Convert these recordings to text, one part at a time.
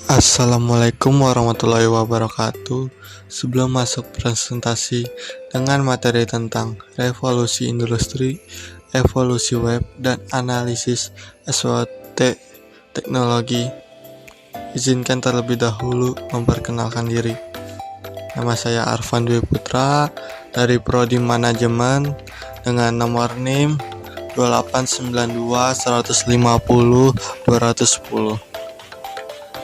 Assalamualaikum warahmatullahi wabarakatuh. Sebelum masuk presentasi dengan materi tentang revolusi industri, evolusi web, dan analisis SWOT teknologi, izinkan terlebih dahulu memperkenalkan diri. Nama saya Arfan Dwi Putra dari Prodi Manajemen dengan nomor NIM 2892 150 210.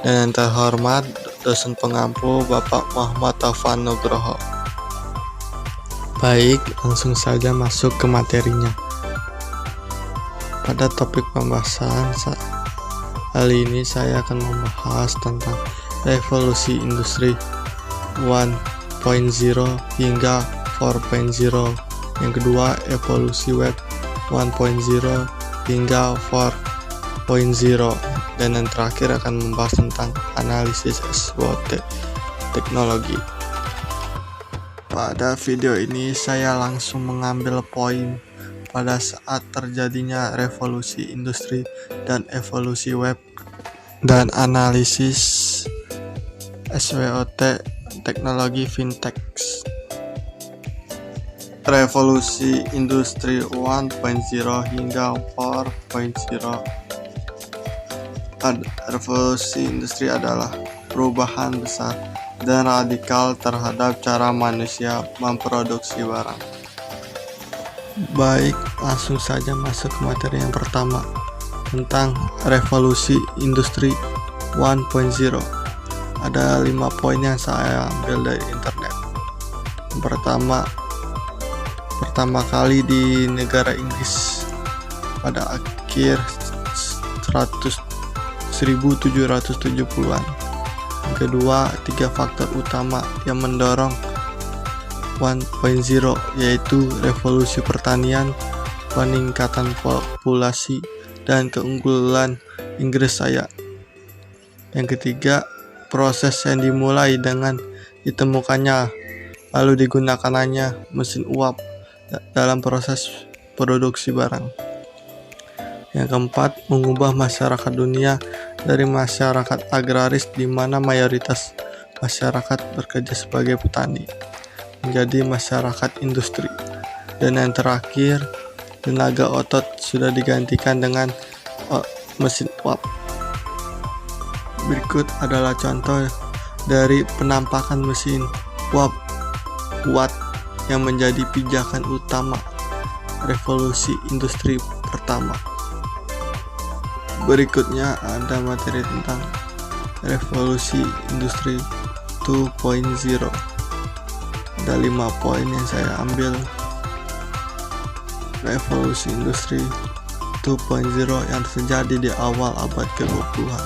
Dan yang terhormat dosen pengampu Bapak Muhammad Taufan Nugroho. Baik, langsung saja masuk ke materinya. Pada topik pembahasan kali ini saya akan membahas tentang revolusi industri 1.0 hingga 4.0. Yang kedua, evolusi web 1.0 hingga 4.0. Dan yang terakhir akan membahas tentang analisis SWOT teknologi. Pada video ini saya langsung mengambil poin pada saat terjadinya revolusi industri dan evolusi web dan analisis SWOT teknologi fintech. Revolusi industri 1.0 hingga 4.0. Revolusi industri adalah perubahan besar dan radikal terhadap cara manusia memproduksi barang. Baik, langsung saja masuk ke materi yang pertama tentang revolusi industri 1.0. Ada 5 poin yang saya ambil dari internet. Yang pertama kali di negara Inggris pada akhir 1770-an. Yang kedua, 3 faktor utama yang mendorong 1.0 yaitu revolusi pertanian, peningkatan populasi, dan keunggulan Inggris Raya. Yang ketiga, proses yang dimulai dengan ditemukannya lalu digunakannya mesin uap dalam proses produksi barang. Yang keempat, mengubah masyarakat dunia dari masyarakat agraris di mana mayoritas masyarakat bekerja sebagai petani menjadi masyarakat industri. Dan yang terakhir, tenaga otot sudah digantikan dengan mesin uap. Berikut adalah contoh dari penampakan mesin uap yang menjadi pijakan utama revolusi industri pertama. Berikutnya ada materi tentang revolusi industri 2.0. Ada 5 poin yang saya ambil. Revolusi industri 2.0 yang terjadi di awal abad ke-20-an.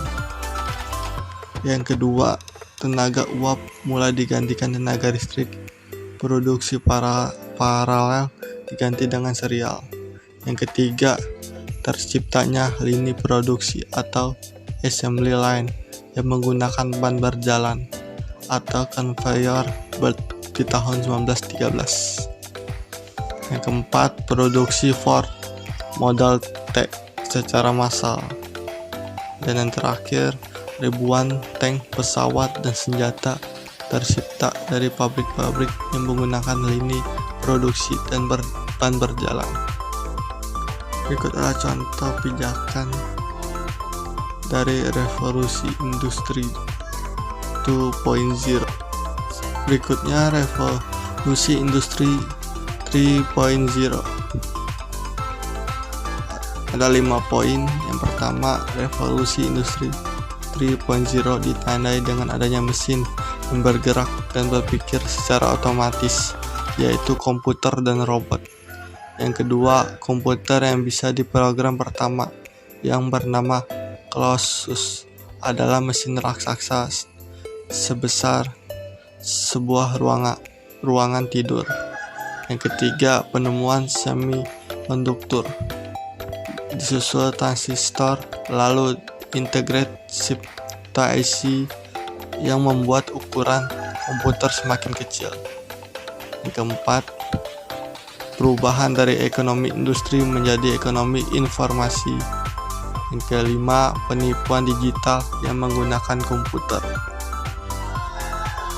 Yang kedua, tenaga uap mulai digantikan tenaga listrik. Produksi paralel diganti dengan serial. Yang ketiga, terciptanya lini produksi atau assembly line yang menggunakan ban berjalan atau conveyor belt di tahun 1913. Yang keempat, produksi Ford Model T secara massal. Dan yang terakhir, ribuan tank, pesawat, dan senjata tercipta dari pabrik-pabrik yang menggunakan lini produksi dan ban berjalan. Berikut adalah contoh pijakan dari revolusi industri 2.0. Berikutnya revolusi industri 3.0. Ada 5 poin. Yang pertama, revolusi industri 3.0 ditandai dengan adanya mesin yang bergerak dan berpikir secara otomatis, yaitu komputer dan robot. Yang kedua, komputer yang bisa diprogram pertama yang bernama Colossus adalah mesin raksasa sebesar sebuah ruangan tidur. Yang ketiga, penemuan semikonduktor, disusul transistor, lalu integrated circuit IC yang membuat ukuran komputer semakin kecil. Yang keempat, perubahan dari ekonomi industri menjadi ekonomi informasi. Yang kelima, penipuan digital yang menggunakan komputer.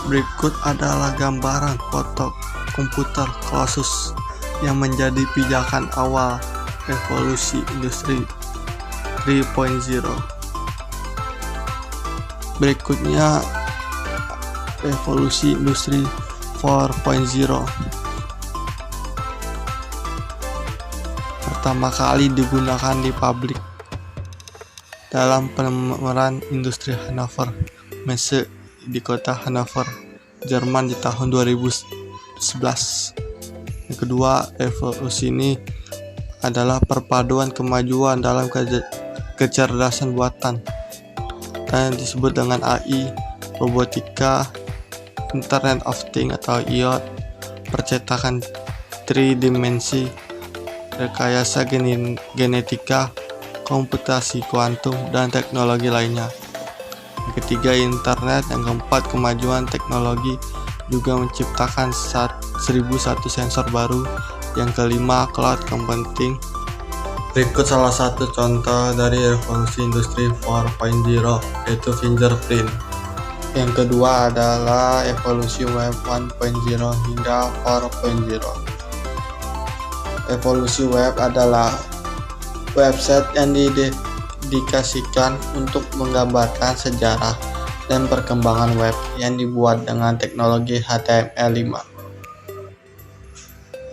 Berikut adalah gambaran foto komputer Colossus yang menjadi pijakan awal revolusi industri 3.0. Berikutnya revolusi industri 4.0. Pertama kali digunakan di pabrik dalam pemeran industri Hannover Messe di kota Hannover, Jerman di tahun 2011. Yang kedua, revolusi ini adalah perpaduan kemajuan dalam kecerdasan buatan dan disebut dengan AI, robotika, Internet of Things atau IoT, percetakan tridimensi, rekayasa genetika, komputasi kuantum, dan teknologi lainnya. Yang ketiga, internet. Yang keempat, kemajuan teknologi juga menciptakan 1001 sensor baru. Yang kelima, cloud computing. Berikut salah satu contoh dari revolusi industri 4.0, yaitu fingerprint. Yang kedua adalah evolusi web 1.0 hingga 4.0. Evolusi web adalah website yang didedikasikan untuk menggambarkan sejarah dan perkembangan web yang dibuat dengan teknologi HTML5.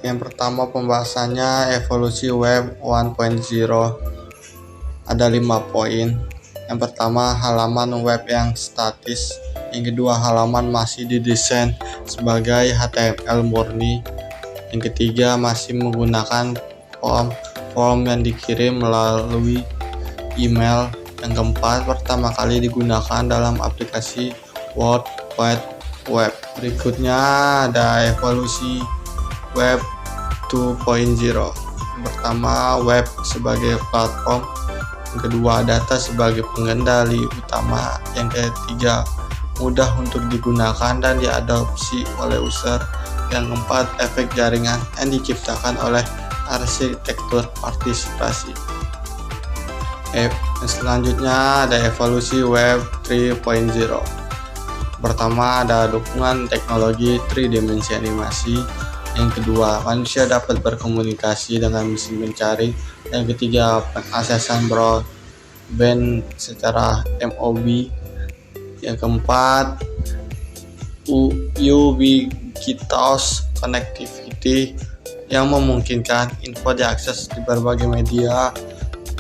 Yang pertama pembahasannya evolusi web 1.0. Ada 5 poin. Yang pertama, halaman web yang statis. Yang kedua, halaman masih didesain sebagai HTML murni. Yang ketiga, masih menggunakan form yang dikirim melalui email. Yang keempat, pertama kali digunakan dalam aplikasi World Wide Web. Berikutnya ada evolusi web 2.0. Yang pertama, web sebagai platform. Yang kedua, data sebagai pengendali utama. Yang ketiga, mudah untuk digunakan dan diadopsi oleh user. Yang keempat, efek jaringan yang diciptakan oleh arsitektur partisipasi. Selanjutnya ada evolusi web 3.0. Pertama, ada dukungan teknologi tridimensi animasi. Yang kedua, manusia dapat berkomunikasi dengan mesin pencari. Yang ketiga, pengaksesan broadband secara MOB. Yang keempat, ubiquitous connectivity yang memungkinkan info diakses di berbagai media.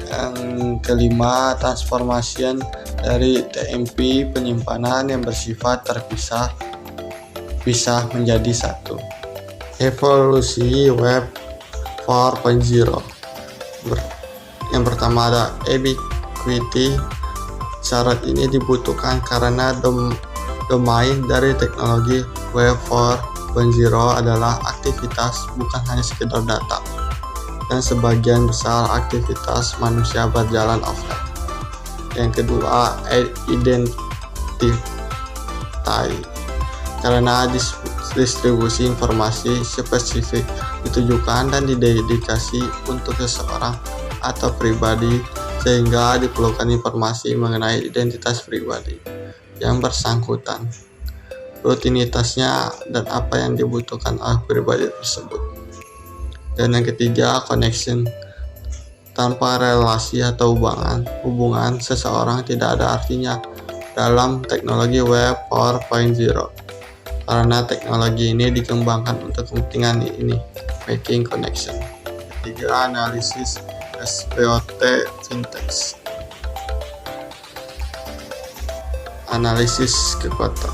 Yang kelima, transformation dari TMP penyimpanan yang bersifat terpisah menjadi satu. Evolusi web 4.0. Yang pertama ada ubiquity. Syarat ini dibutuhkan karena domain dari teknologi web 4.0 adalah aktivitas, bukan hanya sekedar data, dan sebagian besar aktivitas manusia berjalan offline. Yang kedua, identity, karena distribusi informasi spesifik ditujukan dan didedikasi untuk seseorang atau pribadi, sehingga diperlukan informasi mengenai identitas pribadi yang bersangkutan, rutinitasnya, dan apa yang dibutuhkan oleh pribadi tersebut. Dan yang ketiga, connection. Tanpa relasi atau hubungan seseorang tidak ada artinya dalam teknologi web 4.0, karena teknologi ini dikembangkan untuk kepentingan ini, making connection. Ketiga, analisis SWOT syntax. Analisis kekuatan.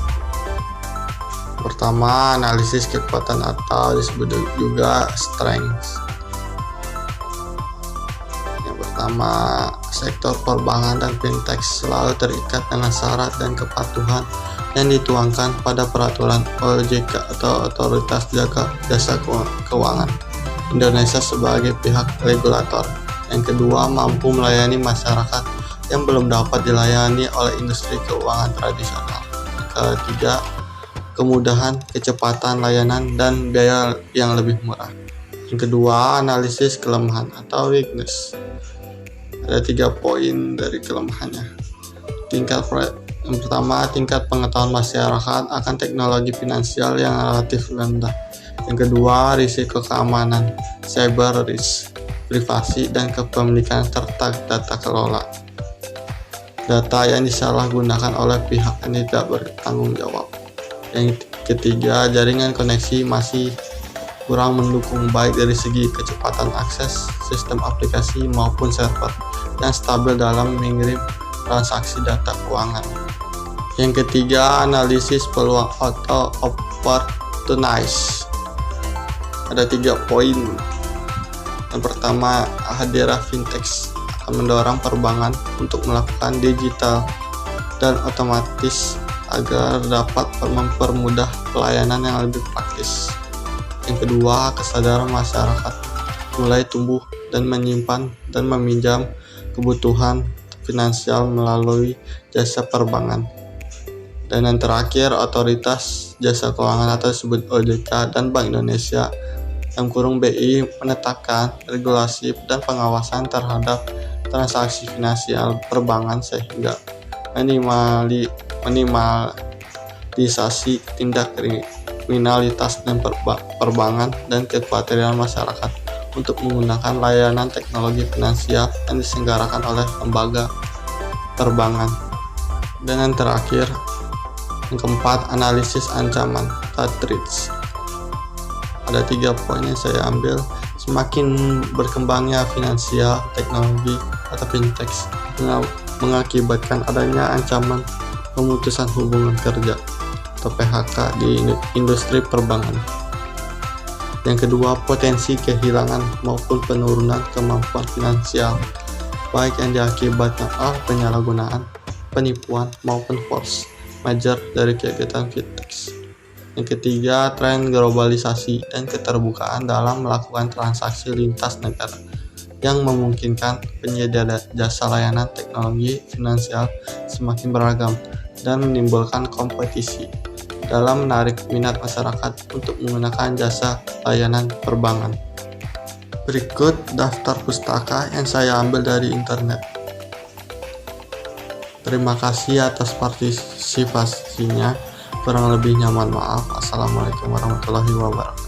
Pertama, analisis kekuatan atau disebut juga strength. Yang pertama, sektor perbankan dan fintech selalu terikat dengan syarat dan kepatuhan yang dituangkan pada peraturan OJK atau Otoritas Jasa Keuangan Indonesia sebagai pihak regulator. Yang kedua, mampu melayani masyarakat yang belum dapat dilayani oleh industri keuangan tradisional. Yang ketiga, kemudahan, kecepatan layanan, dan biaya yang lebih murah. Yang kedua, analisis kelemahan atau weakness. Ada 3 poin dari kelemahannya. Yang pertama, tingkat pengetahuan masyarakat akan teknologi finansial yang relatif rendah. Yang kedua, risiko keamanan, cyber risk, privasi dan kepemilikan serta data kelola. Data yang disalahgunakan oleh pihak yang tidak bertanggung jawab. Yang ketiga, jaringan koneksi masih kurang mendukung baik dari segi kecepatan akses sistem aplikasi maupun server yang stabil dalam mengirim transaksi data keuangan. Yang ketiga, analisis peluang atau opportunities. Ada 3 poin. Yang pertama, hadirnya fintech akan mendorong perbankan untuk melakukan digital dan otomatis agar dapat mempermudah pelayanan yang lebih praktis. Yang kedua, kesadaran masyarakat mulai tumbuh dan menyimpan dan meminjam kebutuhan finansial melalui jasa perbankan. Dan yang terakhir, otoritas jasa keuangan atau disebut OJK dan Bank Indonesia (BI) menetapkan regulasi dan pengawasan terhadap transaksi finansial perbankan sehingga minimalisasi tindak kriminalitas dan perbankan dan kekhawatiran masyarakat untuk menggunakan layanan teknologi finansial yang diselenggarakan oleh lembaga perbankan. Dan yang terakhir, yang keempat, analisis ancaman threats. Ada 3 poin yang saya ambil. Semakin berkembangnya finansial teknologi atau fintech mengakibatkan adanya ancaman pemutusan hubungan kerja atau PHK di industri perbankan. Yang kedua, potensi kehilangan maupun penurunan kemampuan finansial baik yang diakibatkan oleh penyalahgunaan, penipuan maupun force major dari kegiatan fintech. Yang ketiga, tren globalisasi dan keterbukaan dalam melakukan transaksi lintas negara yang memungkinkan penyedia jasa layanan teknologi finansial semakin beragam dan menimbulkan kompetisi dalam menarik minat masyarakat untuk menggunakan jasa layanan perbankan. Berikut daftar pustaka yang saya ambil dari internet. Terima kasih atas partisipasinya. Kurang lebihnya mohon maaf. Assalamualaikum warahmatullahi wabarakatuh.